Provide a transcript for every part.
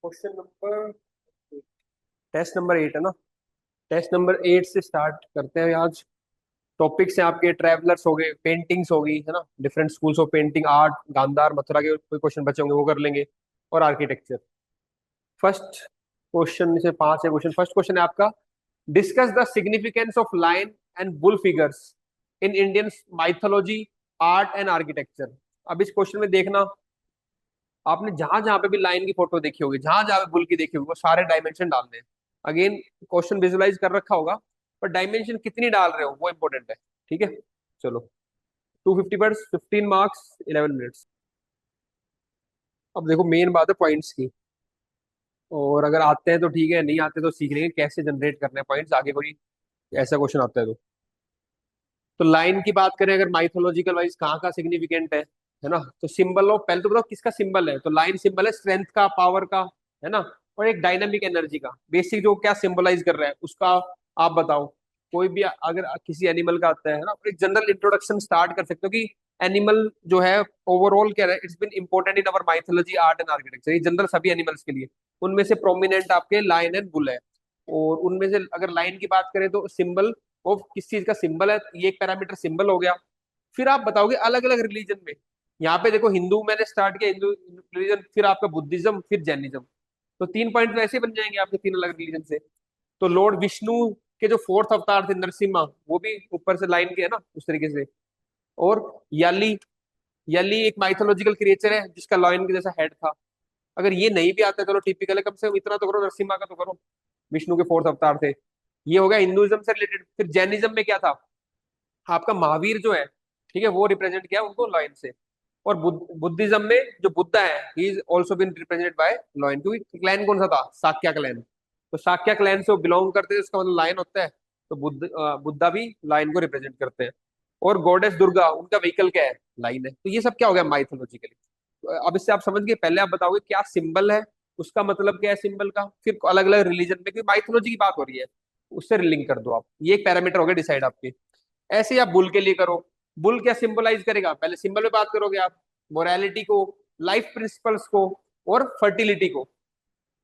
Question number test number 8 है ना। Test number 8 से स्टार्ट करते हैं आज। टॉपिक्स हैं आपके, ट्रैवलर्स हो गए, पेंटिंग्स हो गई है ना, different schools of painting, art, Gandhara, Mathura के कोई क्वेश्चन बचे होंगे वो कर लेंगे, और आर्किटेक्चर। फर्स्ट क्वेश्चन से 5 है क्वेश्चन। फर्स्ट क्वेश्चन है आपका, discuss the significance of line and bull figures in Indian mythology, art and architecture. अब इस क्वेश्चन में देखना, आपने जहां जहां पे भी लाइन की फोटो देखी होगी, जहां जहां पे बुल की देखी होगी, वो सारे डायमेंशन डालने हैं। अगेन, क्वेश्चन विजुलाइज कर रखा होगा, पर डायमेंशन कितनी डाल रहे हो वो इंपॉर्टेंट है। ठीक है, चलो। 250 वर्ड्स, 15 मार्क्स, 11 मिनट्स। अब देखो, मेन बात है पॉइंट्स की। और अगर आते हैं तो ठीक है, नहीं आते तो सीख लेंगे कैसे जनरेट करने हैं पॉइंट्स, आगे कोई ऐसा क्वेश्चन आता है तो लाइन की बात करें, अगर माइथोलॉजिकल वाइज कहाँ का सिग्निफिकेंट है ना, तो सिंबल ऑफ, पहले तो बताओ किसका सिंबल है। तो लाइन सिंबल है स्ट्रेंथ का, पावर का, है ना, और एक डायनामिक एनर्जी का। बेसिक जो क्या सिंबलाइज कर रहा है उसका आप बताओ। कोई भी अगर किसी एनिमल का आता है ना, तो एक जनरल इंट्रोडक्शन स्टार्ट कर सकते हो कि एनिमल जो है ओवरऑल क्या है, it's been important in our mythology, art and architecture. ये जनरल सभी एनिमल्स के लिए, उनमें से प्रोमिनेंट आपके लाइन एंड बुल है। और उनमें से अगर लाइन की बात करें तो सिंबल, वो किस चीज का सिंबल है, ये एक पैरामीटर सिंबल हो गया। फिर आप बताओगे अलग अलग रिलीजन में। यहाँ पे देखो, हिंदू मैंने स्टार्ट किया, हिंदू रिलीजन, फिर आपका बुद्धिज्म, फिर जैनिज्म। तो 3 पॉइंट वैसे ही बन जाएंगे आपके, 3 अलग रिलीजन से। तो लॉर्ड विष्णु के जो फोर्थ अवतार थे नरसिम्हा, वो भी ऊपर से लाइन के है ना, उस तरीके से। और याली, याली एक माइथोलॉजिकल क्रिएचर है जिसका लॉयन के जैसा हेड था। अगर ये नहीं भी आता है, चलो टिपिकल है, कम से कम इतना तो करो, नरसिम्हा का तो करो, विष्णु के फोर्थ अवतार थे। ये हो गया हिंदुइज्म से रिलेटेड। फिर जैनिज्म में क्या था, आपका महावीर जो है, ठीक है, वो रिप्रेजेंट किया उनको लॉयन से। और बुद्धिज्म में जो बुद्धा है, he is also been represented by lion, क्योंकि क्लैन कौन सा था, साक्या क्लैन। तो साक्या क्लैन से वो बिलोंग करते हैं, उसका मतलब लायन होता है। तो बुद्धा भी लायन को रिप्रेजेंट करते हैं। और गॉडेस दुर्गा, उनका व्हीकल क्या है, लाइन है। तो ये सब क्या हो गया माइथोलॉजिकली। अब इससे आप समझ गए, पहले आप बताओगे क्या सिंबल है, उसका मतलब क्या है सिंबल का, फिर अलग अलग रिलीजन में, क्योंकि माइथोलॉजी की बात हो रही है, उससे लिंक कर दो आप। ये एक पैरामीटर हो गया डिसाइड आपके। ऐसे ही आप बुल के लिए करो। बुल क्या सिंबलाइज करेगा, पहले सिंबल में बात करोगे आप, मोरालिटी को, लाइफ प्रिंसिपल्स को, और फर्टिलिटी को।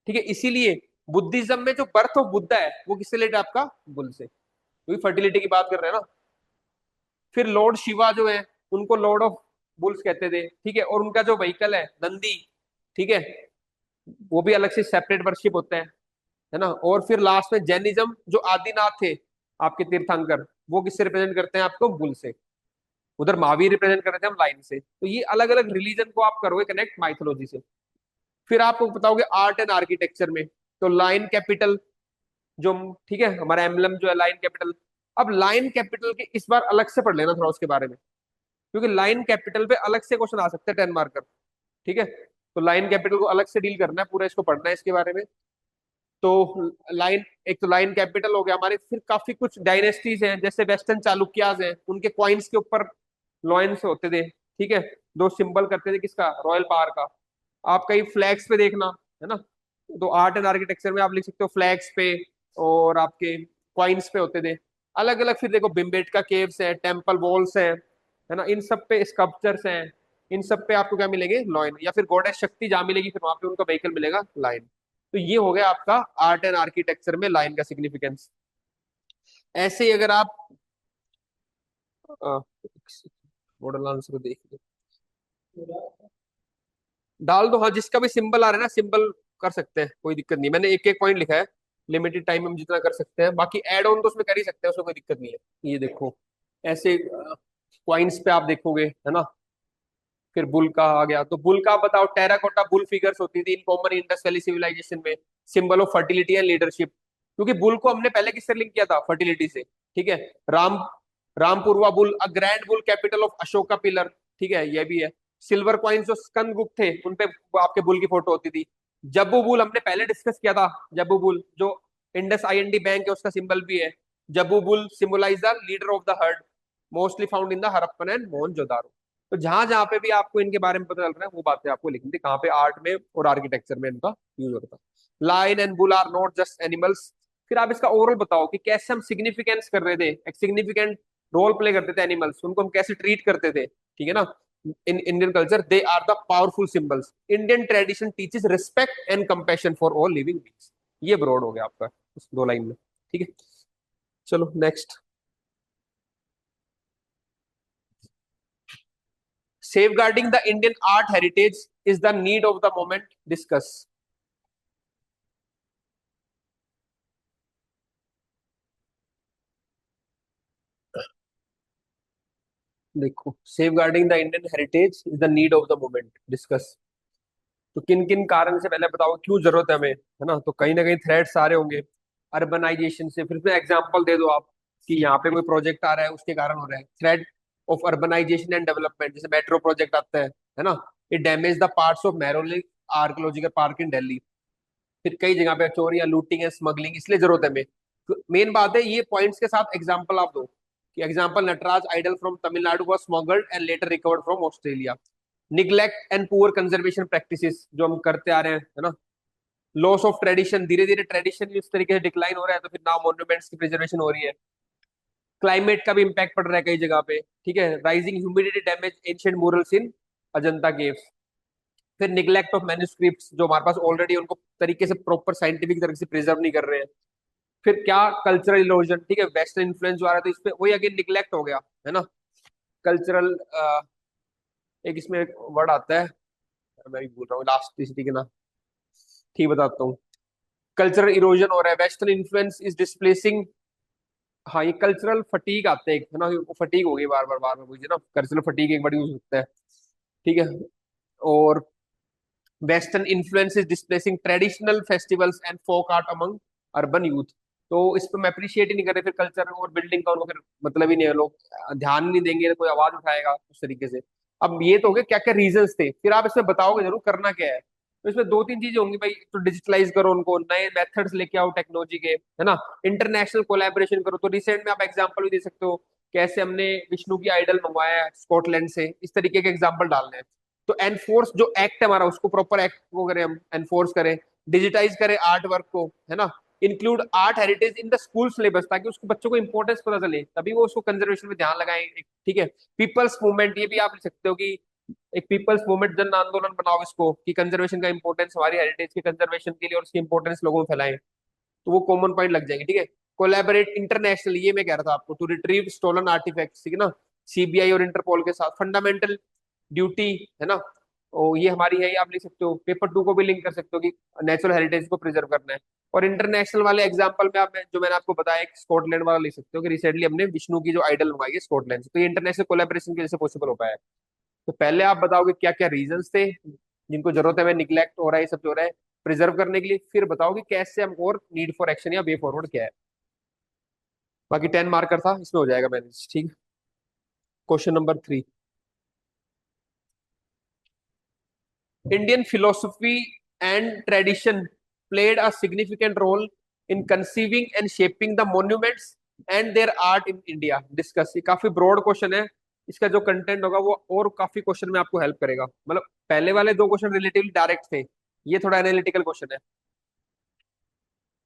ठीक है, इसीलिए बुद्धिज्म में जो बर्थ ऑफ बुद्धा है वो किससे रिलेटेड, आपका बुल से, क्योंकि फर्टिलिटी की बात कर रहे हैं ना। फिर लॉर्ड शिवा जो है, उनको लॉर्ड ऑफ बुल्स कहते थे। ठीक है, और उनका जो व्हीकल है नंदी, ठीक है, वो भी अलग से सेपरेट वर्शिप होते हैं, है ना। और फिर लास्ट में जैनिज्म, जो आदिनाथ थे आपके तीर्थंकर, वो किससे रिप्रेजेंट करते हैं आपको, बुल से। उधर महावीर रिप्रेजेंट कर रहे थे हम लाइन से। तो ये अलग अलग रिलीजन को आप करोगे कनेक्ट माइथोलॉजी से। फिर आपको बताओगे आर्ट एंड आर्किटेक्चर में, तो लाइन कैपिटल जो, ठीक है, हमारा एम्बलम जो है लाइन कैपिटल। अब लाइन कैपिटल के इस बार अलग से पढ़ लेना थोड़ा उसके बारे में, क्योंकि लाइन कैपिटल पे अलग से क्वेश्चन आ सकते हैं 10 मार्कर। ठीक है, तो लाइन कैपिटल को अलग से डील करना है, पूरा इसको पढ़ना है इसके बारे में। तो लाइन, एक तो लाइन कैपिटल हो गया हमारे। फिर काफी कुछ डायनेस्टीज हैं, जैसे वेस्टर्न चालुक्याज हैं, उनके कॉइन्स के ऊपर लॉयंस होते थे। ठीक है, दो सिंबल करते थे किसका, रॉयल पावर का। आप कहीं फ्लैग्स पे देखना, है ना। तो आर्ट एंड आर्किटेक्चर में आप लिख सकते हो फ्लैग्स पे, और आपके कॉइन्स पे होते थे अलग अलग। फिर देखो भिमबेटका केव्स है, टेम्पल वॉल्स है ना, इन सब पे स्कल्पचर्स हैं। इन सब पे आपको क्या मिलेंगे, लॉयन। या फिर गॉडेस शक्ति जहां मिलेगी, फिर वहां पे उनका व्हीकल मिलेगा, लाइन। तो ये हो गया आपका आर्ट एंड आर्किटेक्चर में लाइन का सिग्निफिकेंस। ऐसे ही अगर आप मॉडल आंसर को देख डाल दो, हाँ, जिसका भी सिंबल आ रहा है ना, सिंबल कर सकते हैं, कोई दिक्कत नहीं। मैंने एक एक पॉइंट लिखा है, लिमिटेड टाइम में हम जितना कर सकते हैं, बाकी एड ऑन तो उसमें कर ही सकते हैं, उसमें कोई दिक्कत नहीं है। ये देखो, ऐसे क्वाइंस पे आप देखोगे, है ना। फिर बुल का आ गया, तो बुल का बताओ, टेराकोटा बुल फिगर्स होती थी in common Indus valley civilisation में, symbol of fertility and leadership. क्योंकि बुल को हमने पहले किससे लिंक किया था, फर्टिलिटी से। ठीक है, Ram, Rampurwa bull, a grand bull capital of Ashoka pillar. ठीक है, ये भी है। सिल्वर कॉइन्स जो स्कंद गुप्त थे, उनपे वो आपके बुल की फोटो होती थी। जब्बू बुल हमने पहले डिस्कस किया था, जब्बू बुल जो इंडस आईएनडी बैंक है उसका सिंबल भी है। Zebu bull symbolise the leader of the herd, mostly found in the Harappan and Mohenjodaro. तो जहां जहां पे भी आपको इनके बारे में पता चल रहा है, वो बातें आपको लिखनी थी, कहाँ पे आर्ट में और आर्किटेक्चर में इनका यूज होता है। Lion and bull are not just animals. फिर आप इसका ओवरऑल बताओ कि कैसे हम सिग्निफिकेंस कर रहे थे, एक सिग्निफिकेंट रोल प्ले करते थे एनिमल्स, उनको हम कैसे ट्रीट करते थे। ठीक है ना, in Indian culture, they are the powerful symbols. Indian tradition teaches respect and compassion for all living beings. ये ब्रॉड हो गया आपका इस दो लाइन में, ठीक है। चलो next. Safeguarding the Indian art heritage is the need of the moment. Discuss. देखो, safeguarding the Indian heritage is the need of the moment. Discuss. तो किन किन कारण से, पहले बताओ क्यों जरूरत है हमें, है ना। तो कहीं ना कहीं थ्रेट्स आ रहे होंगे अर्बनाइजेशन से। फिर उसमें एग्जांपल दे दो आप कि यहाँ पे कोई प्रोजेक्ट आ रहा है उसके कारण हो रहा है। Threat of urbanisation and development, जैसे मेट्रो प्रोजेक्ट आता है ना। It damage the parts of Mehrauli archaeological park in Delhi. फिर कई जगह पे चोरियां, लूटिंग है, स्मगलिंग, इसलिए जरूरत है हमें। तो मेन बात है ये पॉइंट्स के साथ एग्जांपल आप दो कि example Nataraja idol from Tamil Nadu was smuggled and later recovered from Australia. Neglect and poor conservation practices जो हम करते आ रहे हैं, है ना। लॉस ऑफ ट्रेडिशन, धीरे धीरे ट्रेडिशन इस तरीके से डिक्लाइन हो रहा है, तो फिर नाउ मॉन्यूमेंट्स की प्रिजर्वेशन हो रही है। क्लाइमेट का भी इम्पैक्ट पड़ रहा है कई जगह पे, ठीक है। Rising humidity damage ancient murals in Ajanta caves. फिर निग्लेक्ट ऑफ मैन्युस्क्रिप्ट्स जो हमारे पास ऑलरेडी, उनको तरीके से प्रॉपर साइंटिफिक तरीके से प्रिजर्व नहीं कर रहे हैं। फिर क्या, कल्चरल इरोजन, ठीक है। वेस्टर्न इन्फ्लुएंस जो आ रहा है, तो इस पे वही अगेन निग्लेक्ट हो गया, है ना। कल्चरल, एक इसमें एक वर्ड आता है, मैं भी भूल रहा हूँ लास्ट सिटी के नाम, ठीक बताता हूँ। कल्चरल इरोजन हो रहा है, वेस्टर्न इन्फ्लुएंस इज डिस्प्लेसिंग। हाँ, ये कल्चरल फटीग आते हैं, है ना। फटीग हो गई बार बार मुझे ना, कल्चरल फटीग एक बड़ी यूज होता है, ठीक है। और western influence is displacing traditional festivals and folk art among urban youth. तो इस पे हम अप्रिशिएट ही नहीं कर रहे, फिर कल्चर और बिल्डिंग का उनको फिर मतलब ही नहीं है, लोग ध्यान नहीं देंगे, कोई आवाज उठाएगा उस तरीके से। अब ये तो हो गया क्या क्या रीजंस थे, फिर आप इसमें बताओगे जरूर करना क्या है। तो इसमें दो तीन चीजें होंगी भाई, तो डिजिटलाइज करो उनको, नए मेथड्स लेके आओ टेक्नोलॉजी के, है ना। इंटरनेशनल कोलैबोरेशन करो। तो रिसेंट में आप एग्जांपल भी दे सकते हो, कैसे हमने विष्णु की आइडल मंगवाया है स्कॉटलैंड से, इस तरीके के एग्जांपल डालने हैं। तो एनफोर्स जो एक्ट है हमारा, उसको प्रॉपर एक्ट को करें, हम एनफोर्स करें। डिजिटाइज करें आर्ट वर्क को, है ना। Include art heritage in the school syllabus, ताकि उसको बच्चों को इंपॉर्टेंस पता चले, तभी वो उसको कंजर्वेशन में ध्यान लगाएं, ठीक है। पीपल्स मूवमेंट, ये भी आप लिख सकते हो कि एक पीपल्स मूवमेंट, जन आंदोलन बनाओ इसको, कि कंजर्वेशन का इंपॉर्टेंस, हमारी हेरिटेज के कंजर्वेशन के लिए और उसकी इंपॉर्टेंस लोगों में फैलाएं। तो वो कॉमन पॉइंट लग जाएंगे, ठीक है। कोलैबोरेट इंटरनेशनल, ये मैं कह रहा था आपको, टू रिट्रीव स्टोलन आर्टिफैक्ट्स, ठीक है ना। सीबीआई और इंटरपोल के साथ फंडामेंटल ड्यूटी, है ना। और ये हमारी है, ये आप लिख सकते हो। पेपर 2 को भी लिंक कर सकते हो कि नेचुरल हेरिटेज को प्रिजर्व करना है। और इंटरनेशनल वाले एग्जांपल में आप, जो मैंने आपको बताया, एक स्कॉटलैंड वाला लिख सकते हो कि रिसेंटली हमने विष्णु की जो आइडल मंगाई है स्कॉटलैंड से, तो ये इंटरनेशनल कोलैबोरेशन की वजह से पॉसिबल हो पाया है। तो पहले आप बताओगे क्या क्या रीजंस थे जिनको जरूरत है, हमें निग्लेक्ट हो रहा है ये सब जो हो रहा है प्रिजर्व करने के लिए। फिर बताओगे कैसे हम, और नीड फॉर एक्शन या वे फॉरवर्ड क्या है। बाकी 10 मार्कर था, इसमें हो जाएगा मैनेज, ठीक है। Question number 3। Indian philosophy and tradition played a significant role in conceiving and shaping the monuments and their art in India. Discuss। ये काफी ब्रॉड क्वेश्चन है, इसका जो कंटेंट होगा वो और काफी क्वेश्चन में आपको हेल्प करेगा। मतलब पहले वाले दो क्वेश्चन रिलेटिवली डायरेक्ट थे, ये थोड़ा एनालिटिकल क्वेश्चन है।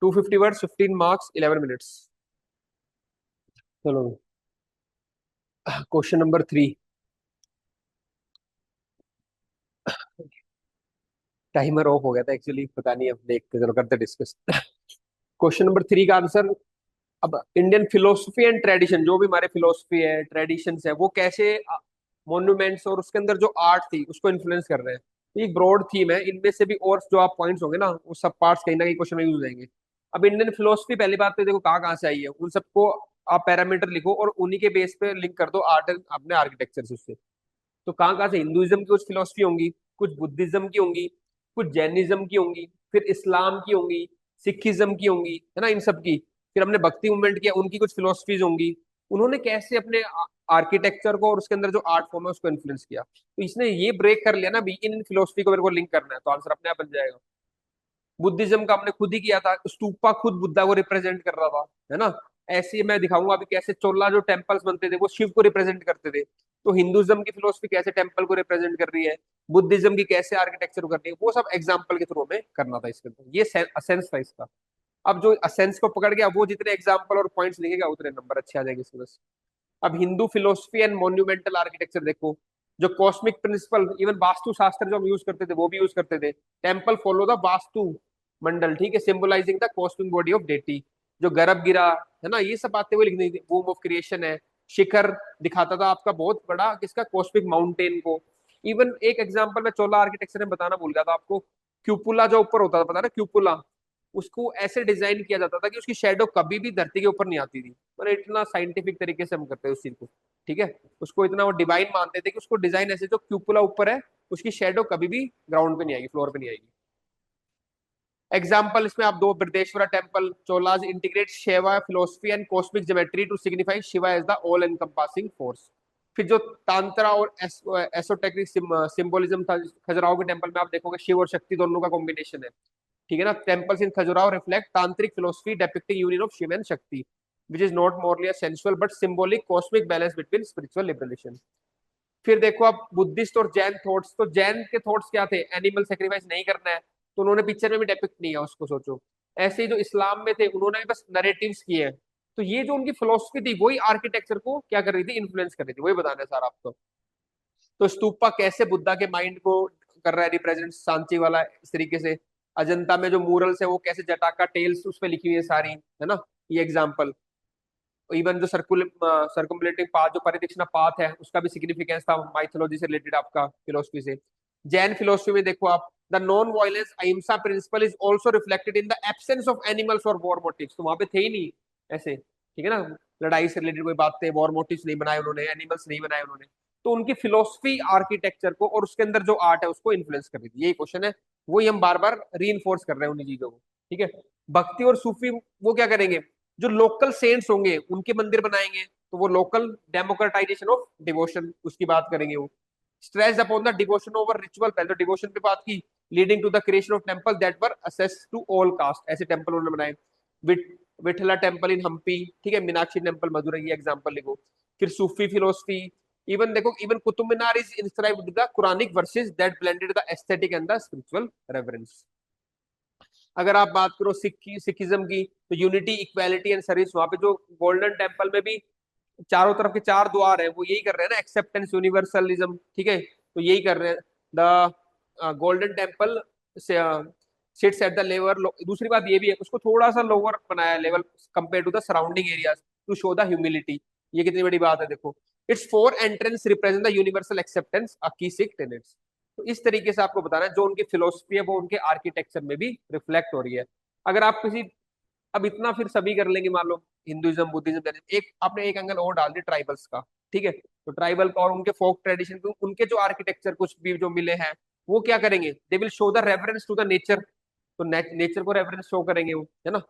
250 वर्ड्स, 15 मार्क्स, 11 मिनट्स। चलो क्वेश्चन नंबर 3। टाइमर ऑफ हो गया था एक्चुअली, पता नहीं, अब देखते, चलो करते डिस्कस। क्वेश्चन नंबर 3 का आंसर। अब इंडियन फिलोसफी एंड ट्रेडिशन, जो भी हमारे फिलोसफी है, ट्रेडिशंस है, वो कैसे मॉन्यूमेंट्स और उसके अंदर जो आर्ट थी उसको इन्फ्लुएंस कर रहे हैं। तो एक ब्रॉड थीम है, इनमें से भी और जो आप पॉइंट्स होंगे ना, वो सब पार्ट्स कहीं ना कहीं क्वेश्चन में यूज हो जाएंगे। अब इंडियन फिलोसफी, पहली बात तो देखो कहाँ कहाँ से आई है, उन सबको आप पैरामीटर लिखो और उन्हीं के बेस पे लिंक कर दो आर्ट अपने आर्किटेक्चर से उससे। तो कहाँ कहाँ से, हिंदुइज्म की कुछ फिलोसफी होंगी, कुछ बुद्धिज्म की होंगी, कुछ जैनिज्म की होंगी, फिर इस्लाम की होंगी, सिखिज्म की होंगी, है ना, इन सब की। फिर हमने भक्ति मूवमेंट किया, उनकी कुछ फिलोसफीज होंगी। उन्होंने कैसे अपने आर्किटेक्चर को और उसके अंदर जो आर्ट फॉर्म है उसको इन्फ्लुएंस किया। तो इसने ये ब्रेक कर लिया ना भी, इन फिलोसफी को मेरे को लिंक करना है, तो आंसर अपने आप बन जाएगा। बुद्धिज्म का हमने खुद ही किया था, स्तूपा खुद बुद्धा को रिप्रेजेंट कर रहा था, है ना। ऐसे ही मैं दिखाऊंगा अभी कैसे चोला जो टेम्पल्स बनते थे वो शिव को रिप्रेजेंट करते थे। तो हिंदुइज्म की फिलोसफी कैसे टेम्पल को रिप्रेजेंट कर रही है, बुद्धिज्म की कैसे आर्किटेक्चर को कर रही है, वो सब एग्जाम्पल के थ्रू में करना था इसके अंदर, ये असेंस था इसका। अब जो असेंस को पकड़ गया, वो जितने एग्जाम्पल और पॉइंट्स लिखेगा उतने नंबर अच्छे आ जाएंगे इसमें बस। अब Hindu philosophy and monumental architecture देखो, जो कॉस्मिक प्रिंसिपल, इवन वास्तु शास्त्र जो हम यूज करते थे वो भी यूज करते थे। टेम्पल फॉलो द वास्तु मंडल, ठीक है, symbolising the cosmic body of deity. जो गर्भगिरा है ना, ये सब आते हुए लिखनी थी, वूम ऑफ क्रिएशन है। शिखर दिखाता था आपका बहुत बड़ा किसका, कॉस्मिक माउंटेन को। इवन एक एग्जांपल मैं चोला आर्किटेक्चर में बताना भूल गया था आपको, क्यूपुला जो ऊपर होता था पता ना, क्यूपुला, उसको ऐसे डिजाइन किया जाता था कि उसकी शेडो कभी भी धरती के ऊपर नहीं आती थी। मतलब इतना साइंटिफिक तरीके से हम करते हैं उस चीज को, ठीक है। उसको इतना वो डिवाइन मानते थे कि उसको डिजाइन ऐसे, जो क्यूपुला ऊपर है उसकी शेडो कभी भी ग्राउंड पे नहीं आएगी, फ्लोर पे नहीं आएगी। एग्जाम्पल इसमें आप दो, Brihadeeswara temple, Cholas integrate Shiva philosophy and cosmic geometry to signify Shiva as the all encompassing force. फिर जो तांत्रा और एसोटेरिक सिंबोलिज्म था, खजुराहो के टेम्पल में आप देखोगे शिव और शक्ति दोनों का कॉम्बिनेशन है, ठीक है ना। Temples in Khajuraho reflect tantric philosophy depicting union of Shiva and Shakti, which is not morally a sensual but symbolic cosmic balance between spiritual liberation। फिर देखो आप बुद्धिस्ट और जैन थॉट्स, तो जैन के थॉट्स क्या थे, एनिमल सेक्रीफाइस नहीं करना है, तो उन्होंने पिक्चर में भी डेपिक्ट नहीं है उसको, सोचो। ऐसे ही जो इस्लाम में थे उन्होंने भी बस नरेटिव्स किए हैं। तो ये जो उनकी फिलोसफी थी वही आर्किटेक्चर को क्या कर रही थी, इन्फ्लुएंस कर रही थी, वही बताना है सर आपको। तो स्तूपा कैसे बुद्धा के माइंड को कर रहा है रिप्रेजेंट, सांची वाला इस तरीके से। अजंता में जो मूरल्स है वो कैसे जटाका टेल्स उस पर लिखी हुई है सारी, है ना, ये एग्जाम्पल। इवन जो सर्कुलेटिंग पाथ, जो परिदक्षिणा पाथ है, उसका भी सिग्निफिकेंस था माइथोलॉजी से रिलेटेड, आपका फिलोसफी से। जैन फिलोसफी में देखो आप, the non violence ahimsa principle is also reflected in the absence of animals और वॉर मोटिव्स। तो वहां पे थे ही नहीं ऐसे, ठीक है ना, लड़ाई से रिलेटेड कोई बात थे, वॉर मोटिव्स नहीं बनाए उन्होंने, एनिमल्स नहीं बनाए उन्होंने। तो उनकी फिलोसफी आर्किटेक्चर को और उसके अंदर जो आर्ट है उसको इन्फ्लुएंस कर रही थी, यही क्वेश्चन है। वही हम बार बार री कर रहे हैं उन्हीं चीजों को, ठीक है। भक्ति और सूफी वो क्या करेंगे, जो लोकल सेंट्स होंगे उनके मंदिर बनाएंगे, तो वो लोकल डेमोक्रेटाइजेशन ऑफ डिवोशन उसकी बात करेंगे वो। Stress upon the devotion over ritual, पहले तो डिवोशन पे बात की, leading to the creation of temple that were access to all caste, ऐसे टेम्पल उन्होंने बनाए। विठला टेम्पल इन हम्पी, ठीक है, मीनाक्षी टेम्पल मदुरई, ये एग्जांपल लिखो। फिर सूफी फिलोसफी, इवन देखो, even Qutub Minar is inscribed with the Quranic verses that blended the aesthetic and the spiritual reverence. अगर आप बात करो सिखिज्म की, तो यूनिटी इक्वालिटी एंड सर्विस, वहां पे जो गोल्डन टेम्पल में भी चारों तरफ के चार द्वार है वो यही कर रहे हैं ना, एक्सेप्टेंस यूनिवर्सलिज्म, ठीक है, तो यही कर रहे हैं। The golden temple seats at the level, दूसरी बात ये भी है उसको थोड़ा सा लोअर बनाया level compare to the surrounding areas to show the humility. ये कितनी बड़ी बात है देखो। Its four entrance represent the universal acceptance, a key Sikh tenets. तो इस तरीके से आपको बताना है जो उनकी फिलोसफी है वो उनके आर्किटेक्चर में भी रिफ्लेक्ट हो रही है। अगर आप किसी, अब इतना फिर सभी कर लेंगे मान लो, हिंदुइज्म बुद्धिज्म जैनिज्म, एक आपने एक एंगल और डाल दिया ट्राइबल्स का, ठीक है, तो ट्राइबल का और उनके फोक ट्रेडिशन को, उनके जो आर्किटेक्चर कुछ भी जो मिले हैं, वो क्या करेंगे, they will show the reference to the nature, तो नेचर को रेफरेंस शो करेंगे वो, है ना,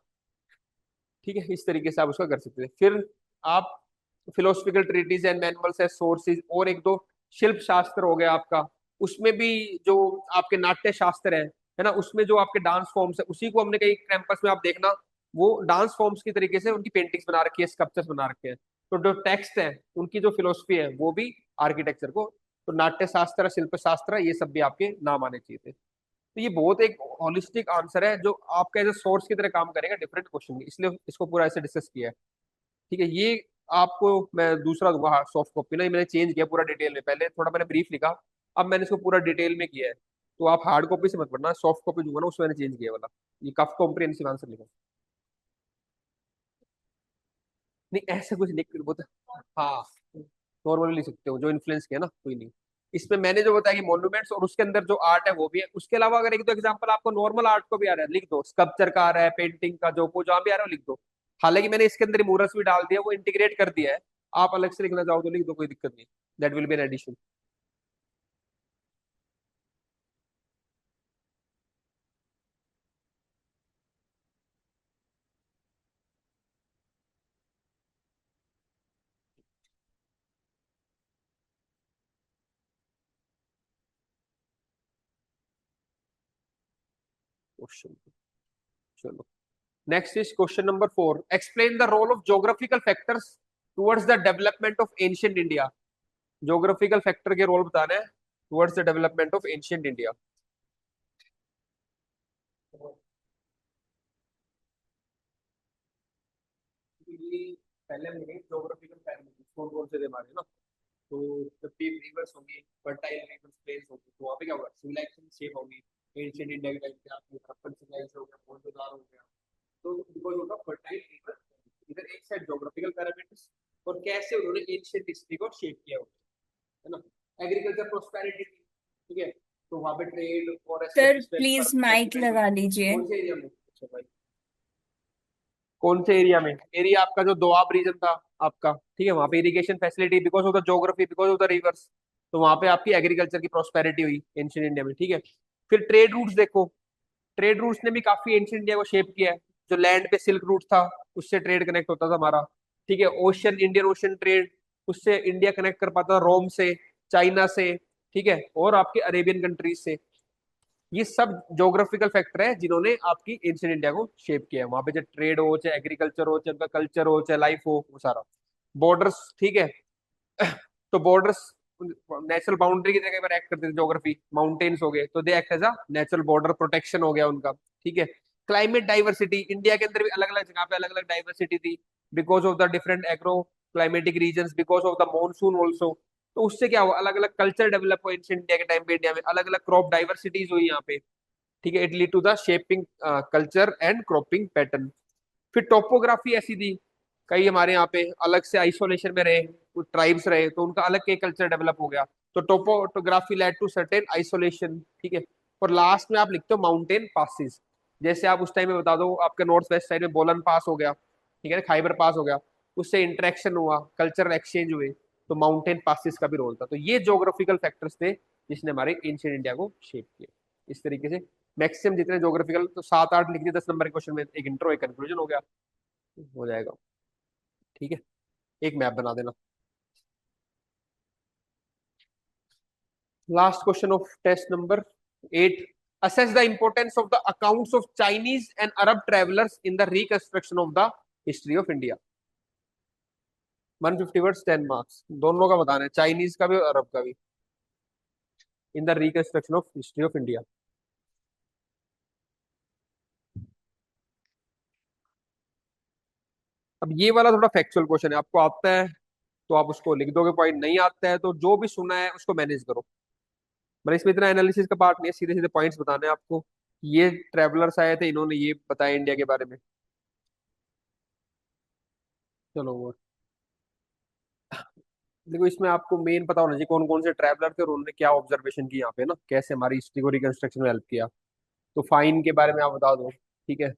ठीक है। इस तरीके से आप उसका कर सकते हैं। फिर आप philosophical treatise and manuals as sources, और एक दो शिल्प शास्त्र हो गया आपका, उसमें भी जो आपके नाट्य शास्त्र है ना, उसमें जो आपके डांस फॉर्म्स है, उसी को हमने कई कैंपस में आप देखना, वो डांस फॉर्म्स की तरीके से उनकी पेंटिंग्स बना रखी है, स्कल्पचर्स बना रखे हैं। तो जो टेक्स्ट है उनकी जो फिलोसफी है वो भी आर्किटेक्चर को, तो नाट्य शास्त्र, शिल्प शास्त्र, ये सब भी आपके नाम आने चाहिए थे। तो ये बहुत एक होलिस्टिक आंसर है जो आपका एज ए सोर्स की तरह काम करेगा डिफरेंट क्वेश्चन में, इसलिए इसको पूरा ऐसे डिस्कस किया है, ठीक है। ये आपको मैं दूसरा दूंगा हार्ड सॉफ्ट कॉपी ना, ये मैंने चेंज किया पूरा डिटेल में, पहले थोड़ा मैंने ब्रीफ लिखा, अब मैंने इसको पूरा डिटेल में किया है। तो आप हार्ड कॉपी से मत पढ़ना, सॉफ्ट कॉपी दूंगा ना उसमें मैंने चेंज किया वाला, ये काफी कॉम्प्रिहेंसिव आंसर लिखा। नहीं ऐसा कुछ लिख कर बोलते, हाँ नॉर्मली लिख सकते हो, जो इन्फ्लुएंस किया ना, कोई नहीं। इसमें मैंने जो बताया कि मॉन्यूमेंट्स और उसके अंदर जो आर्ट है वो भी है, उसके अलावा अगर एक दो एग्जांपल आपको नॉर्मल आर्ट को भी आ रहा है लिख दो, स्कल्पचर का आ रहा है, पेंटिंग का जो को जहाँ भी आ रहा है लिख दो। हालांकि मैंने इसके अंदर मूरस भी डाल दिया, वो इंटीग्रेट कर दिया है, आप अलग से लिखना चाहो तो लिख दो, कोई दिक्कत नहीं, that will be an addition. Question, चलो next is question number 4, explain the role of geographical factors towards the development of ancient India. Geographical factor के रोल बताना है towards the development of ancient India. पहले हम geographical factor कौन कौन से थे हमारे ना, तो जब भी रिवर्स होंगी, फर्टाइल रिवर्स प्लेन्स होंगी, तो वहाँ पे क्या होगा, सिविलाइजेशन शेप होगी। एंशिएंट इंडिया के टाइम पे आपके हड़प्पन सिविलाइजेशन हो गया, मोहनजोदाड़ो हो गया। तो बिकॉज होगा फर्टाइल रिवर, इधर एक साइड ज्योग्राफिकल पैरामीटर्स और कैसे उन्होंने एंशिएंट हिस्ट्री को शेप किया होगा, है ना। एग्रीकल्चर प्रोस्पेरिटी थी, ठीक है, तो वहाँ पे ट्रेड और सर एस्टेब्लिशमेंट पर प्लीज माइक डिपेंड लगा होती है। लीजिए। कौन से एरिया में? अच्छा भाई, कौन से एरिया में? एरिया आपका जो दोआब रीजन था आपका, ठीक है, वहां पे irrigation facility, because of the geography, because of the reverse, तो वहां पे आपकी एग्रीकल्चर की प्रोस्पेरिटी हुई एंशियंट इंडिया में, ठीक है। फिर ट्रेड रूट्स देखो, ट्रेड रूट्स ने भी काफी एंशियंट इंडिया को शेप किया है। जो लैंड पे सिल्क रूट था, उससे ट्रेड कनेक्ट होता था हमारा, ठीक है। ओशियन, इंडियन ओशियन ट्रेड, उससे इंडिया कनेक्ट कर पाता था रोम से, चाइना से, ठीक है, और आपके अरेबियन कंट्रीज से। ये सब ज्योग्राफिकल फैक्टर है जिन्होंने आपकी एंशियंट इंडिया को शेप किया है। वहां पे चाहे ट्रेड हो, चाहे एग्रीकल्चर हो, चाहे उनका कल्चर हो, चाहे लाइफ हो, वो सारा। बॉर्डर्स, ठीक है, तो बॉर्डर्स नेचुरल बाउंड्री की तरह एक्ट करते थे। ज्योग्राफी, माउंटेन्स हो गए तो they act as a natural border protection हो गया उनका, ठीक है। क्लाइमेट डाइवर्सिटी, इंडिया के अंदर भी अलग अलग जगह पे अलग अलग डाइवर्सिटी थी, because of the different agro climatic reason, because of the monsoon also. तो उससे क्या हुआ, अलग अलग कल्चर डेवलप हुआ एंशिएंट इंडिया के टाइम पे। इंडिया में अलग अलग क्रॉप डाइवर्सिटीज हुई यहाँ पे, ठीक है। It lead to the shaping culture and cropping pattern. फिर टोपोग्राफी ऐसी थी, कई हमारे यहाँ पे अलग से आइसोलेशन में रहे, कुछ ट्राइब्स रहे, तो उनका अलग के कल्चर डेवलप हो गया। तो topography led to certain isolation, ठीक है। और लास्ट में आप लिखते हो माउंटेन पासिस। जैसे आप उस टाइम में बता दो, आपके नॉर्थ वेस्ट साइड में बोलन पास हो गया, ठीक है, खाइबर पास हो गया, उससे इंटरेक्शन हुआ, कल्चरल एक्सचेंज हुए, तो माउंटेन पासिस का भी रोल था। तो ये ज्योग्राफिकल फैक्टर्स थे जिसने हमारे एंशियंट इंडिया को शेप किया। इस तरीके से मैक्सिमम जितने ज्योग्राफिकल, तो 7 8 लिख दिए 10 नंबर के क्वेश्चन में, एक इंट्रो एक कंक्लूजन हो गया, हो जाएगा, ठीक है। एक मैप बना देना। Last question of test number 8, assess the importance of the accounts of Chinese and Arab travelers in the reconstruction of the history of India। 150 words 10 marks, दोनों का बताना है, चाइनीज का भी और अरब का भी, in the reconstruction of history of India. अब ये वाला थोड़ा फैक्चुअल क्वेश्चन है, आपको आता है तो आप उसको लिख दोगे पॉइंट, नहीं आता है तो जो भी सुना है उसको मैनेज करो। मतलब इसमें इतना एनालिसिस का पार्ट नहीं है, सीधे सीधे पॉइंट्स बताने हैं आपको। ये ट्रेवलर्स आए थे, इन्होंने ये बताया इंडिया के बारे में। चलो वो देखो, इसमें आपको मेन पता होना चाहिए कौन कौन से ट्रैवलर थे और उन्होंने क्या ऑब्जर्वेशन की यहाँ पे ना, कैसे हमारी हिस्ट्री को रिकंस्ट्रक्शन में हेल्प किया। तो फाइन के बारे में आप बता दो, ठीक है,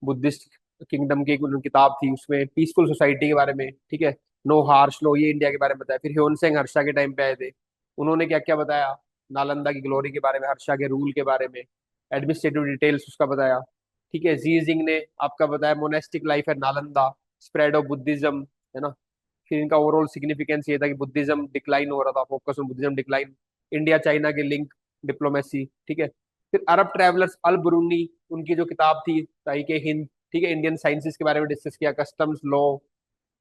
बुद्धिस्ट किंगडम की एक उन्होंने किताब थी, उसमें पीसफुल सोसाइटी के बारे में, ठीक है, नो हार्श लो, ये इंडिया के बारे में बताया। फिर ह्योन सेंग हर्षा के टाइम पे आए थे, उन्होंने क्या क्या बताया, नालंदा की ग्लोरी के बारे में, हर्षा के रूल के बारे में, एडमिनिस्ट्रेटिव डिटेल्स उसका बताया, ठीक है। जी जिंग ने आपका बताया मोनेस्टिक लाइफ है नालंदा, स्प्रेड ऑफ बुद्धिज्म, है ना। फिर इनका ओवरऑल सिग्निफिकेंस ये था कि बुद्धिज्म डिक्लाइन हो रहा था, focus on Buddhism decline, India China के लिंक, डिप्लोमेसी, ठीक है। फिर अरब ट्रैवलर्स अल बुरूनी, उनकी जो किताब थी तारीख हिंद, ठीक है, इंडियन साइंसेस के बारे में डिस्कस किया, कस्टम्स लॉ।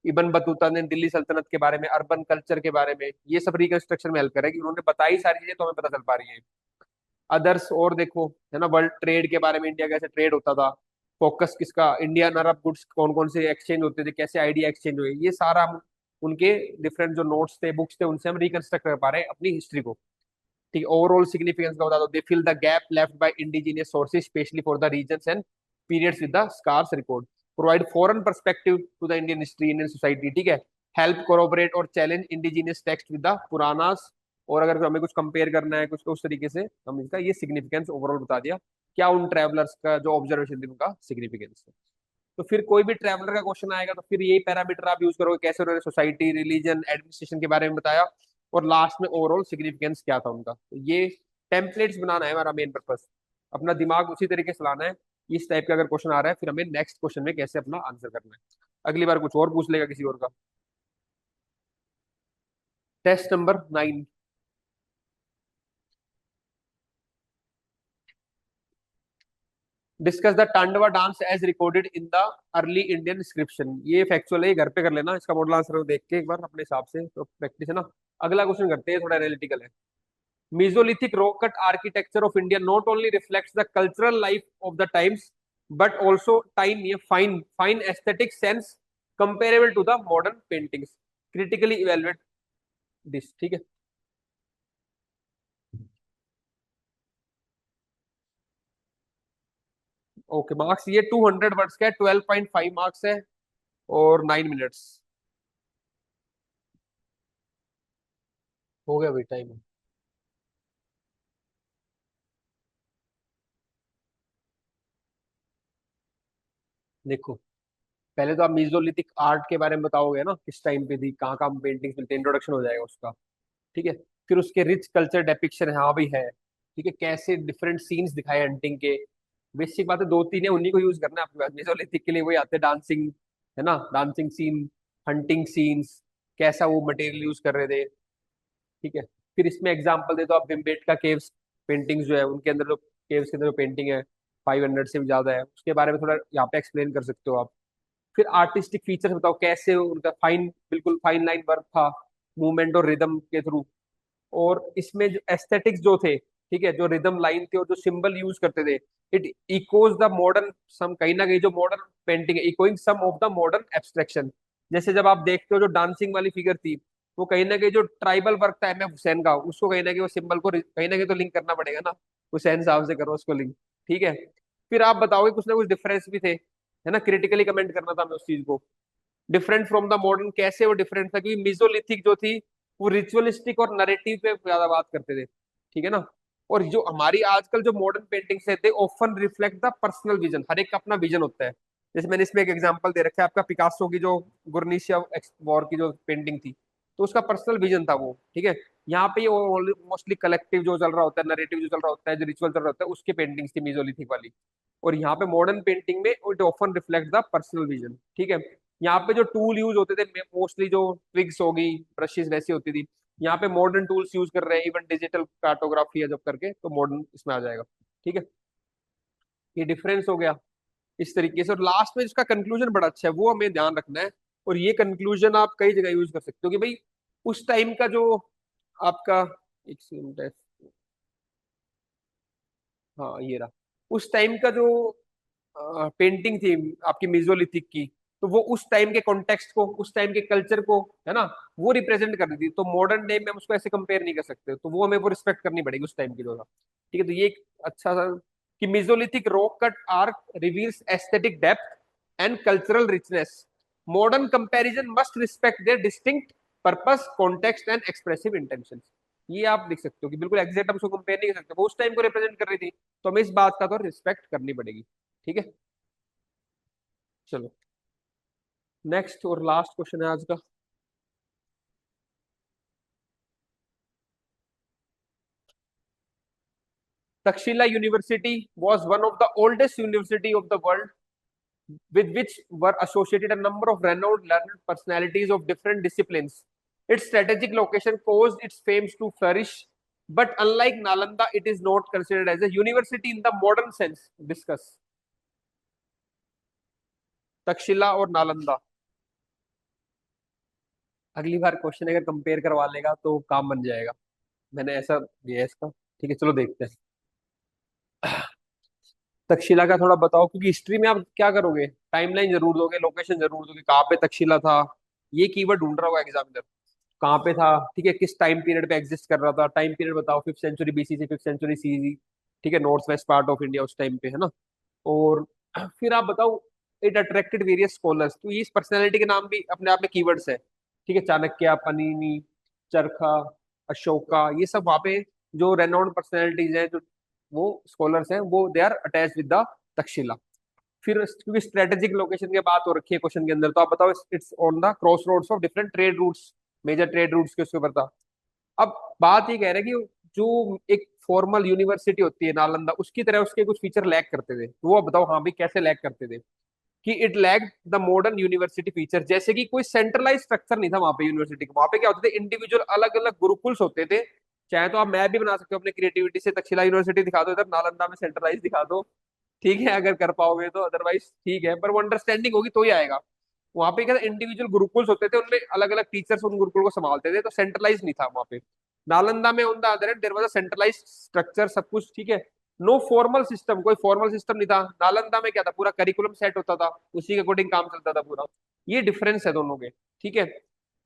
इबन बतूता ने दिल्ली सल्तनत के बारे में, अर्बन कल्चर के बारे में, ये सब रिकंस्ट्रक्शन में हेल्प करेगी, उन्होंने बताई सारी चीजें तो हमें पता चल पा रही है। अदर्स और देखो, है ना, वर्ल्ड ट्रेड के बारे में, इंडिया कैसे ट्रेड होता था, फोकस किसका, इंडियन अरब गुड्स कौन कौन से एक्सचेंज होते थे, कैसे आइडिया एक्सचेंज हुए, ये सारा हम उनके डिफरेंट जो नोट्स थे, बुक्स थे, उनसे हम रिकंस्ट्रक्ट कर पा रहे हैं अपनी हिस्ट्री को, ठीक है। ओवरऑल सिग्निफिकेंस का बता दो, they fill the gap left by indigenous sources specially for the regions and periods with the scarce record, provide foreign perspective to the Indian history, Indian society, ठीक है। हेल्प कोरोबरेट और challenge indigenous text with the Puranas. और अगर हमें कुछ compare करना है कुछ, तो उस तरीके से हम इसका ये सिग्निफिकेंस ओवरऑल बता दिया, क्या उन ट्रैवलर्स का जो ऑब्जर्वेशन थी उनका सिग्निफिकेंस है। तो फिर कोई भी ट्रैवलर का क्वेश्चन आएगा तो फिर यही पैरामीटर आप यूज करोगे, कैसे उन्होंने सोसाइटी, रिलीजन, एडमिनिस्ट्रेशन के बारे में बताया, और लास्ट में ओवरऑल सिग्निफिकेंस क्या था उनका। तो ये टेम्पलेट्स बनाना है हमारा मेन पर्पस, अपना दिमाग उसी तरीके से लाना है। इस टाइप का अगर क्वेश्चन आ रहा है, फिर हमें नेक्स्ट क्वेश्चन में कैसे अपना आंसर करना है। अगली बार कुछ और पूछ लेगा किसी और का। Test number 9, discuss the tandava dance as recorded in the early Indian inscription. ये फैक्चुअल है, ये घर पे कर लेना, इसका मॉडल आंसर देख के एक बार अपने हिसाब से, तो प्रैक्टिस है ना। अगला क्वेश्चन करते हैं, थोड़ा एनालिटिकल है। Mesolithic rock cut architecture of India not only reflects the cultural life of the times, but also tiny, fine aesthetic sense comparable to the modern paintings. Critically evaluate dish, ठीक है। Okay, marks ये 200 words का है, 12.5 marks है, और 9 minutes. हो गया भाई टाइम। देखो, पहले तो आप मीजोलिथिक आर्ट के बारे में बताओगे ना, किस टाइम पे थी, कहाँ कहाँ पेंटिंग्स मिलते हैं, इंट्रोडक्शन हो जाएगा उसका। ठीक है। फिर उसके रिच कल्चर डेपिक्शन हाँ भी है। ठीक है, कैसे डिफरेंट सीन्स दिखाए हंटिंग के। बेसिक बात है, दो तीन है, उन्हीं को यूज करना है आपके पास। मेसोलिथिक के लिए वही आते हैं, डांसिंग है ना, डांसिंग सीन, हंटिंग सीन्स, कैसा वो मटेरियल यूज कर रहे थे। ठीक है। फिर इसमें एग्जांपल दे दो आप, भिमबेटका केव्स पेंटिंग्स जो है, उनके अंदर जो केव्स के अंदर जो पेंटिंग है, 500 से भी ज्यादा है, उसके बारे में थोड़ा यहाँ पे एक्सप्लेन कर सकते हो आप। फिर आर्टिस्टिक फीचर्स बताओ, कैसे उनका फाइन, बिल्कुल फाइन लाइन वर्क था, मूवमेंट और रिदम के थ्रू। और इसमें जो एस्थेटिक्स जो थे, ठीक है, जो रिदम लाइन थी और जो सिंबल यूज करते थे, it echoes the modern sum, कहीं ना कहीं जो मॉडर्न पेंटिंग है, echoing some of the modern abstraction. जैसे जब आप देखते हो जो डांसिंग वाली फिगर थी, वो कहीं ना कहीं जो ट्राइबल वर्क था एम एफ हुसैन का, उसको कहीं ना कहीं वो सिंबल को कहीं ना कहीं तो लिंक करना पड़ेगा ना, हुसैन साहब से करो उसको लिंक। ठीक है। फिर आप बताओगे कुछ ना कुछ डिफरेंस भी थे, है ना, क्रिटिकली कमेंट करना था हमें उस चीज को। डिफरेंट फ्रॉम द मॉडर्न, कैसे वो डिफरेंट था, क्योंकि मिजोलिथिक जो थी वो रिचुअलिस्टिक और नरेटिव पे ज्यादा बात करते थे। ठीक है ना। और जो हमारी आजकल जो मॉडर्न पेंटिंग्स है, they often reflect the personal vision, हर एक का अपना विजन होता है। जैसे मैंने इसमें एक एग्जांपल दे रखा है आपका, पिकासो की जो गुरनीशिया वॉर की जो पेंटिंग थी, तो उसका पर्सनल विजन था वो। ठीक है। यहाँ पे ये मोस्टली कलेक्टिव जो चल रहा होता है, नरेटिव जो चल रहा होता है, जो रिचुअल चल रहा होता है, उसके पेंटिंग्स थी मेसोलिथिक वाली। और यहाँ पे मॉडर्न पेंटिंग में it often reflect the personal vision. ठीक है। यहाँ पे जो टूल यूज होते थे मोस्टली, जो ट्विग्स होगी, ब्रशेस वैसी होती थी, यहाँ पे मॉडर्न टूल्स यूज कर रहे हैं, इवन डिजिटल कार्टोग्राफी है जब करके, तो मॉडर्न इसमें आ जाएगा। ठीक है। ये डिफरेंस हो गया इस तरीके से। और लास्ट में इसका कंक्लूजन बड़ा अच्छा है, वो हमें ध्यान रखना है। और ये कंक्लूजन आप कई जगह यूज कर सकते हो कि भाई, उस टाइम का जो आपका, एक सेकंड है, हाँ ये रहा, उस टाइम का जो पेंटिंग थी आपकी मेसोलिथिक की, तो वो उस टाइम के कॉन्टेक्स्ट को, उस टाइम के कल्चर को, है ना, वो रिप्रेजेंट कर रही थी। तो मॉडर्न डे में हम उसको ऐसे कंपेयर नहीं कर सकते, तो वो हमें वो रिस्पेक्ट करनी पड़ेगी उस टाइम की जो था। ठीक है। तो ये एक अच्छा सा, कि Mesolithic rock cut arc reveals aesthetic depth and cultural richness, modern comparison must respect there distinct purpose, context and expressive intention. ये आप लिख सकते हो कि बिल्कुल एग्जैक्ट हम उसको कंपेयर नहीं कर सकते, वो उस टाइम को रिप्रेजेंट कर रही थी, तो हमें इस बात का तो रिस्पेक्ट करनी पड़ेगी। ठीक है। चलो, नेक्स्ट और लास्ट क्वेश्चन है आज का। Takshashila university was one of the oldest university of the world, with which were associated a number of renowned learned personalities of different disciplines. Its strategic location caused its fame to flourish, but unlike Nalanda, it is not considered as a university in the modern sense. Discuss Takshashila और नालंदा। अगली बार question अगर compare करवा लेगा तो काम बन जाएगा, मैंने ऐसा दिया है इसका। ठीक है, चलो देखते हैं। तक्षशिला का थोड़ा बताओ, क्योंकि हिस्ट्री में आप क्या करोगे, टाइमलाइन जरूर दोगे, लोकेशन जरूर दोगे, कहाँ पे तक्षशिला था, ये कीवर्ड ढूंढ रहा होगा एग्जामिनर, कहाँ पे था। ठीक है, किस टाइम पीरियड पे एग्जिस्ट कर रहा था, टाइम पीरियड बताओ, 5th सेंचुरी बीसी से 5th सेंचुरी सीई। ठीक है, north west part of India उस टाइम पे, है ना। और फिर आप बताओ, इट अट्रैक्टेड वेरियस स्कॉलर्स, तो ये इस पर्सनैलिटी के नाम भी अपने आप में कीवर्ड्स है। ठीक है, चाणक्य, पनीनी, चरखा, अशोका, ये सब वहाँ पे जो रेनाउंड पर्सनैलिटीज हैं, जो वो स्कॉलर्स हैं, वो they are attach with the Takshashila. फिर क्योंकि स्ट्रेटेजिक लोकेशन की बात हो रखी है क्वेश्चन के अंदर, तो आप बताओ, it's on the crossroads of different trade routes, major trade routes के उसके ऊपर था। अब बात ये कह रहे हैं कि जो एक फॉर्मल यूनिवर्सिटी होती है नालंदा, उसकी तरह उसके कुछ फीचर लैक करते थे, तो वो बताओ हाँ भी कैसे लैक करते थे। कि it lack the modern university feature, जैसे कि कोई सेंट्रलाइज स्ट्रक्चर नहीं था वहां पे यूनिवर्सिटी का। वहां पे क्या होते थे, इंडिविजुअल अलग अलग गुरुकुल्स होते थे। चाहे तो आप मैप भी बना सकते हो अपने क्रिएटिविटी से, तक्षशिला यूनिवर्सिटी दिखा दो इधर, नालंदा में सेंट्रलाइज दिखा दो। ठीक है, अगर कर पाओगे तो, अदरवाइज ठीक है, पर वो अंडरस्टैंडिंग होगी तो ही आएगा। वहां पे क्या इंडिविजुअल गुरुकुल्स होते थे, उनमें अलग अलग टीचर्स उन गुरुकुल को संभालते थे, तो सेंट्रलाइज नहीं था वहां पे। नालंदा में on the other hand there was a centralize structure, सब कुछ ठीक है। नो फॉर्मल सिस्टम, कोई फॉर्मल सिस्टम नहीं था। नालंदा में क्या था, पूरा करिकुलम सेट होता था, उसी के अकॉर्डिंग काम चलता था पूरा। ये डिफरेंस है दोनों के। ठीक है।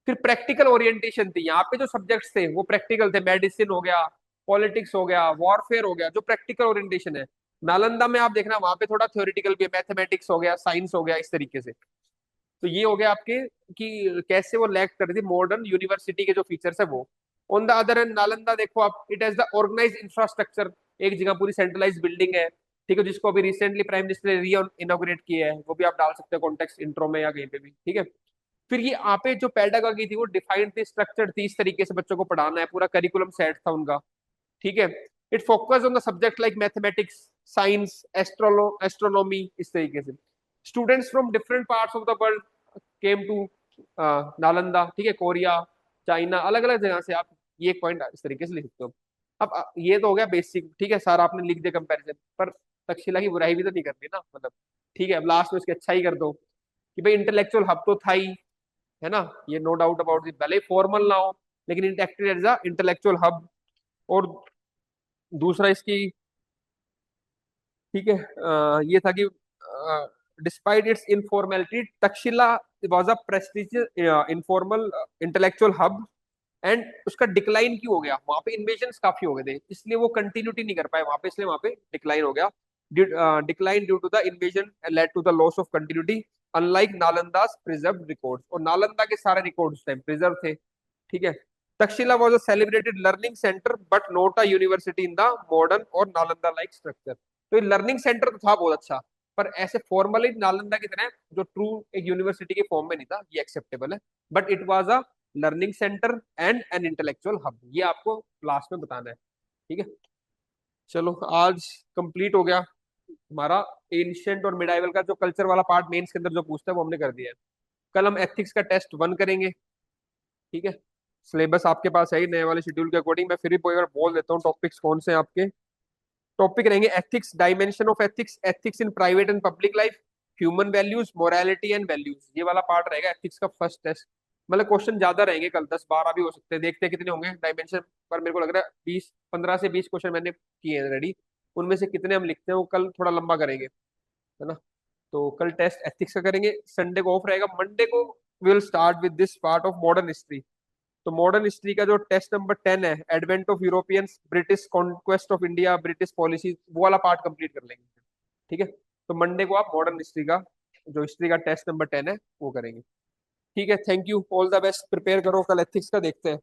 फिर प्रैक्टिकल ओरिएंटेशन थी, यहाँ पे जो सब्जेक्ट्स थे वो प्रैक्टिकल थे, मेडिसिन हो गया, पॉलिटिक्स हो गया, वॉरफेयर हो गया, जो प्रैक्टिकल ओरिएंटेशन है। नालंदा में आप देखना वहां पे थोड़ा थ्योरेटिकल भी है, मैथमेटिक्स हो गया, साइंस हो गया, इस तरीके से। तो ये हो गया आपके कि कैसे वो लैक कर रही थी मॉडर्न यूनिवर्सिटी के जो फीचर्स है वो। On the other end Nalanda देखो आप, it has the organize infrastructure, एक जगह पूरी सेंट्रलाइज बिल्डिंग है, ठीक है, जिसको अभी रिसेंटली प्राइम मिनिस्टर ने री इनॉग्रेट किया है, वो भी आप डाल सकते हो कॉन्टेक्स्ट इंट्रो में या कहीं पे भी, ठीक है। फिर ये यहाँ पे जो पेडागॉजी थी वो डिफाइंड थी, स्ट्रक्चर्ड थी, इस तरीके से बच्चों को पढ़ाना है, पूरा करिकुलम सेट था उनका, ठीक है। It focus on the subject like mathematics, science, astronomy, इस तरीके से। Students from different parts of the world came to Nalanda, ठीक है, कोरिया, चाइना, अलग अलग जगह से आप ये एक पॉइंट इस तरीके से लिख सकते हो। अब ये तो हो गया बेसिक, ठीक है, सारा आपने लिख दिया कंपैरिजन पर। तक्षशिला की बुराई भी तो नहीं करनी ना, मतलब, ठीक है, अब लास्ट में उसकी अच्छा ही कर दो कि भाई इंटेलेक्चुअल हब तो था ही, है ना, ये नो डाउट अबाउट दिस, भले फॉर्मल ना हो लेकिन it acted as a intellectual hub. और दूसरा इसकी, ठीक है, ये था कि despite its informality Takshashila was a prestigious informal intellectual hub. And उसका डिक्लाइन क्यों हो गया, वहां पे इन्वेजन काफी हो गए थे, इसलिए वो कंटिन्यूटी नहीं कर पाए वहां पे, इसलिए वहां पे डिक्लाइन हो गया। Decline due to the invasion led to the loss of continuity, unlike Nalanda's preserve records, और नालंदा के सारे रिकॉर्ड्स टाइम प्रिजर्व थे, ठीक है। Takshashila was a celebrated learning centre but not a university in the modern और नालंदा लाइक स्ट्रक्चर। तो ये learning centre तो था बहुत अच्छा, पर ऐसे फॉर्मली नालंदा की तरह जो ट्रू एक यूनिवर्सिटी के फॉर्म में नहीं था, ये एक्सेप्टेबल है। But it was a learning centre and an intellectual hub, ये आपको लास्ट में बताना है, ठीक है। चलो आज कंप्लीट हो गया हमारा एंशियंट और मिडाइवल का जो कल्चर वाला पार्ट, मेंस के अंदर जो पूछता है वो हमने कर दिया है। कल हम एथिक्स का टेस्ट 1 करेंगे, ठीक है। सिलेबस आपके पास है ही नए वाले शेड्यूल के अकॉर्डिंग, मैं फिर भी एक बार बोल देता हूँ टॉपिक्स कौन से हैं आपके। टॉपिक रहेंगे ethics, dimension of ethics, ethics in private and public life, human values, morality and values, ये वाला पार्ट रहेगा एथिक्स का फर्स्ट टेस्ट। मतलब क्वेश्चन ज्यादा रहेंगे कल, 10-12 भी हो सकते हैं, देखते हैं कितने होंगे डायमेंशन पर। मेरे को लग रहा है 15 से 20 क्वेश्चन मैंने किए हैं रेडी, उनमें से कितने हम लिखते हैं वो कल थोड़ा लंबा करेंगे, है ना। तो कल टेस्ट एथिक्स का करेंगे, संडे को ऑफ रहेगा, मंडे को will start with this part of modern history. तो मॉडर्न हिस्ट्री का जो टेस्ट नंबर 10 है, advent of Europeans, British conquest of India, British policy, वो वाला पार्ट कंप्लीट कर लेंगे, ठीक है। तो मंडे को आप मॉडर्न हिस्ट्री का जो हिस्ट्री का टेस्ट नंबर 10 है वो करेंगे, ठीक है। Thank you, all the best, prepare करो, कल एथिक्स का देखते हैं।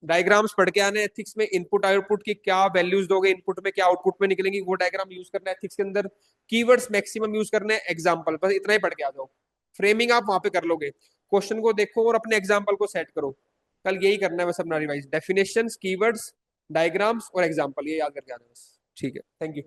डायग्राम्स पढ़ के आने, एथिक्स में इनपुट आउटपुट की क्या वैल्यूज दोगे, इनपुट में क्या आउटपुट में निकलेंगी, वो डायग्राम यूज करना है एथिक्स के अंदर। कीवर्ड्स मैक्सिमम यूज करने हैं, एग्जाम्पल बस इतना ही पढ़ के आ जाओ। फ्रेमिंग आप वहां पे कर लोगे, क्वेश्चन को देखो और अपने एग्जाम्पल को सेट करो। कल यही करना है बस अपना रिवाइज, डेफिनेशंस, कीवर्ड्स, डायग्राम्स और एग्जाम्पल, ये याद करके आना बस, ठीक है। Thank you.